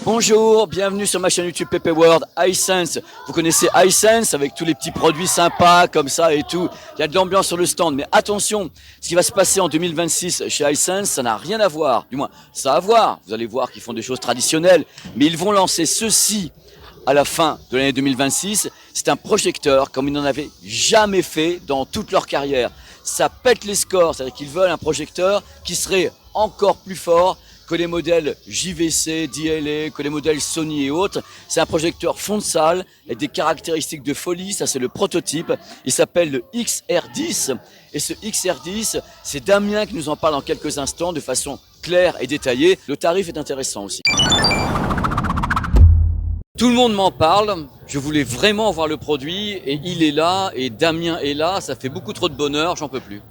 Bonjour, bienvenue sur ma chaîne YouTube PP World, iSense. Vous connaissez iSense avec tous les petits produits sympas comme ça et tout. Il y a de l'ambiance sur le stand, mais attention, ce qui va se passer en 2026 chez iSense, ça n'a rien à voir. Du moins, ça a à voir. Vous allez voir qu'ils font des choses traditionnelles, mais ils vont lancer ceci à la fin de l'année 2026. C'est un projecteur comme ils n'en avaient jamais fait dans toute leur carrière. Ça pète les scores, c'est-à-dire qu'ils veulent un projecteur qui serait encore plus fort que les modèles JVC, DLA, que les modèles Sony et autres. C'est un projecteur fond de salle avec des caractéristiques de folie. Ça, c'est le prototype. Il s'appelle le XR10. Et ce XR10, c'est Damien qui nous en parle dans quelques instants de façon claire et détaillée. Le tarif est intéressant aussi. Tout le monde m'en parle. Je voulais vraiment voir le produit et il est là et Damien est là. Ça fait beaucoup trop de bonheur, j'en peux plus.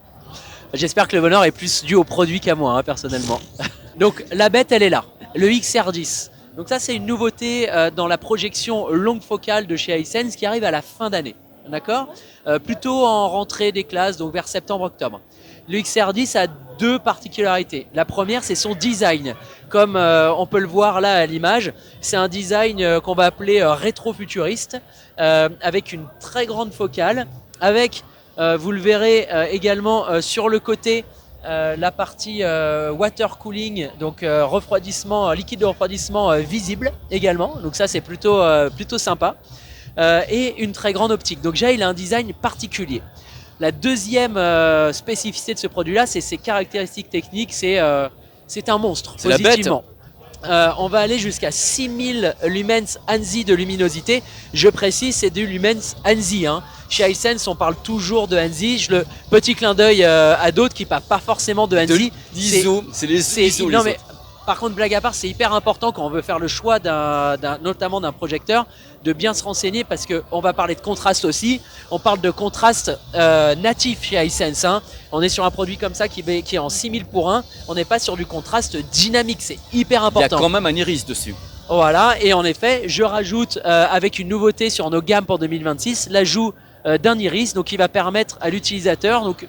J'espère que le bonheur est plus dû au produit qu'à moi, personnellement. Donc la bête, elle est là, le XR10. Donc ça, c'est une nouveauté dans la projection longue focale de chez iSense qui arrive à la fin d'année. D'accord, plutôt en rentrée des classes, donc vers septembre-octobre. Le XR10 a deux particularités. La première, c'est son design. Comme on peut le voir là à l'image, c'est un design qu'on va appeler rétro-futuriste, avec une très grande focale, avec, vous le verrez également sur le côté, la partie water cooling, donc refroidissement, liquide de refroidissement visible également. Donc ça, c'est plutôt sympa. Et une très grande optique. Donc déjà, il a un design particulier. La deuxième spécificité de ce produit-là, c'est ses caractéristiques techniques. C'est un monstre, c'est positivement. On va aller jusqu'à 6000 lumens ANSI de luminosité. Je précise, c'est du lumens ANSI. Chez iSense, on parle toujours de ANSI. Petit clin d'œil à d'autres qui ne parlent pas forcément de ANSI. D'ISO, c'est les ISO. Non, mais par contre, blague à part, c'est hyper important quand on veut faire le choix notamment d'un projecteur, de bien se renseigner parce qu'on va parler de contraste aussi. On parle de contraste natif chez iSense. On est sur un produit comme ça qui est en 6000 pour 1. On n'est pas sur du contraste dynamique. C'est hyper important. Il y a quand même un iris dessus. Voilà, et en effet, je rajoute avec une nouveauté sur nos gammes pour 2026, l'ajout d'un iris, donc qui va permettre à l'utilisateur, donc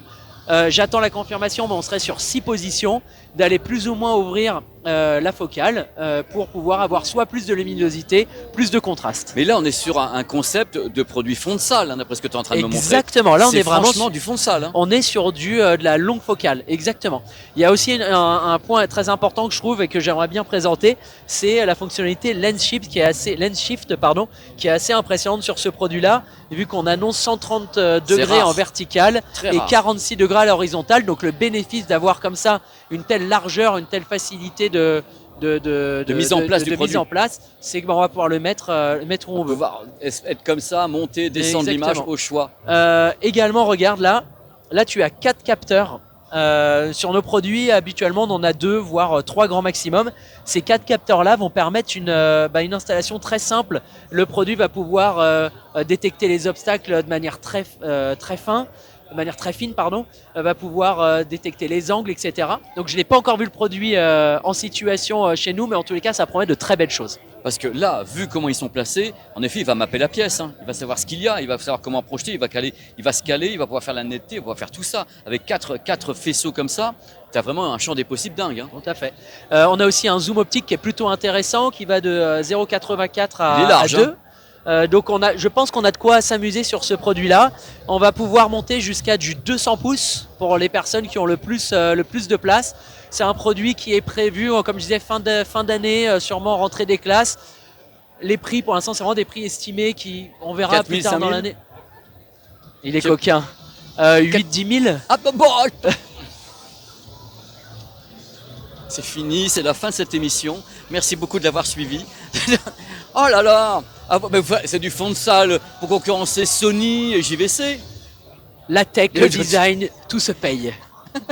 j'attends la confirmation, mais on serait sur 6 positions, d'aller plus ou moins ouvrir la focale pour pouvoir avoir soit plus de luminosité, plus de contraste. Mais là, on est sur un concept de produit fond de salle, d'après ce que tu es en train de me montrer. Exactement, là on est vraiment franchement du fond de salle. On est sur de la longue focale, exactement. Il y a aussi un point très important que je trouve et que j'aimerais bien présenter, c'est la fonctionnalité Lens Shift qui est assez impressionnante sur ce produit-là, vu qu'on annonce 130 degrés en vertical et 46 degrés à l'horizontale. Donc le bénéfice d'avoir comme ça une telle largeur, une telle facilité de mise en place, c'est qu'on va pouvoir le mettre où on veut. Pouvoir être comme ça, monter, descendre l'image au choix. Également, regarde là tu as 4 capteurs. Sur nos produits, habituellement, on en a 2 voire 3 grands maximum. Ces 4 capteurs-là vont permettre une installation très simple. Le produit va pouvoir détecter les obstacles de manière très fine, va pouvoir détecter les angles, etc. Donc je n'ai pas encore vu le produit en situation chez nous, mais en tous les cas, ça promet de très belles choses. Parce que là, vu comment ils sont placés, en effet, il va mapper la pièce. Il va savoir ce qu'il y a, il va savoir comment projeter, il va se caler, il va pouvoir faire la netteté, il va pouvoir faire tout ça. Avec 4 faisceaux comme ça, tu as vraiment un champ des possibles dingue. Tout à fait. On a aussi un zoom optique qui est plutôt intéressant, qui va de 0,84 à 2. Donc je pense qu'on a de quoi s'amuser sur ce produit-là. On va pouvoir monter jusqu'à du 200 pouces pour les personnes qui ont le plus de place. C'est un produit qui est prévu, comme je disais, fin d'année, sûrement rentrée des classes. Les prix, pour l'instant, c'est vraiment des prix estimés on verra plus tard dans l'année. Il est coquin. 8-10 000. Ah, bon. C'est fini, c'est la fin de cette émission. Merci beaucoup de l'avoir suivi. Oh là là, c'est du fond de salle pour concurrencer Sony et JVC. La tech, le design, tout se paye.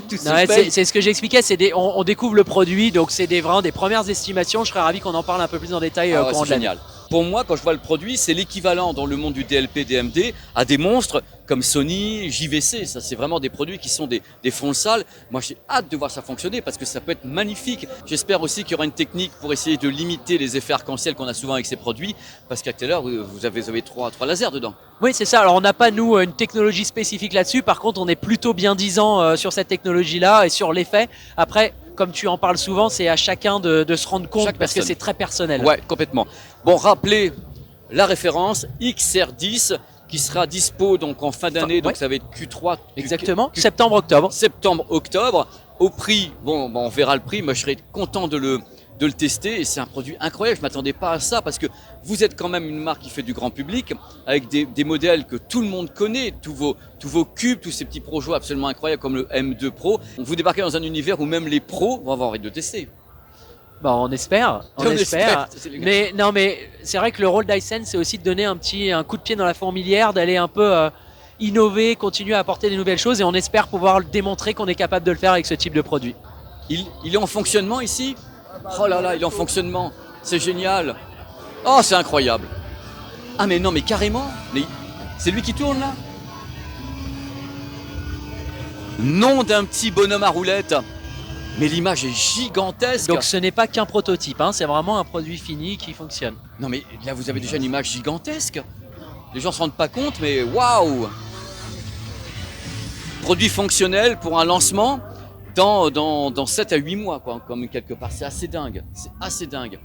C'est ce que j'expliquais, on découvre le produit, donc c'est vraiment des premières estimations. Je serais ravi qu'on en parle un peu plus en détail au courant de l'année. Pour moi, quand je vois le produit, c'est l'équivalent dans le monde du DLP, DMD à des monstres comme Sony, JVC. Ça, c'est vraiment des produits qui sont des fonds de salle. Moi, j'ai hâte de voir ça fonctionner parce que ça peut être magnifique. J'espère aussi qu'il y aura une technique pour essayer de limiter les effets arc-en-ciel qu'on a souvent avec ces produits. Parce qu'à tout à l'heure, vous avez 3 lasers dedans. Oui, c'est ça. Alors, on n'a pas, nous, une technologie spécifique là-dessus. Par contre, on est plutôt bien disant sur cette technologie-là et sur l'effet. Après, comme tu en parles souvent, c'est à chacun de se rendre compte Chaque parce que personne. c'est très personnel. Ouais, complètement. Bon, rappelez la référence XR10 qui sera dispo donc en fin d'année, donc ouais. ça va être Q3. Exactement. Septembre-octobre. Septembre-octobre. Au prix, bon, on verra le prix. Moi, je serais content de le tester et c'est un produit incroyable. Je m'attendais pas à ça parce que vous êtes quand même une marque qui fait du grand public avec des modèles que tout le monde connaît, tous vos cubes, tous ces petits projets absolument incroyables comme le M2 Pro. Vous débarquez dans un univers où même les pros vont avoir envie de le tester. Bon, on espère. On espère. C'est le- Mais non, mais c'est vrai que le rôle d'Hisense, c'est aussi de donner un coup de pied dans la fourmilière, d'aller un peu innover, continuer à apporter des nouvelles choses et on espère pouvoir démontrer qu'on est capable de le faire avec ce type de produit. Il est en fonctionnement ici? Oh là là, il est en fonctionnement. C'est génial. Oh, c'est incroyable. Ah mais non, mais carrément. Mais c'est lui qui tourne là? Nom d'un petit bonhomme à roulette. Mais l'image est gigantesque. Donc ce n'est pas qu'un prototype, hein, c'est vraiment un produit fini qui fonctionne. Non mais là vous avez déjà une image gigantesque. Les gens se rendent pas compte mais waouh. Produit fonctionnel pour un lancement dans 7 à 8 mois quoi, comme quelque part. C'est assez dingue. C'est assez dingue.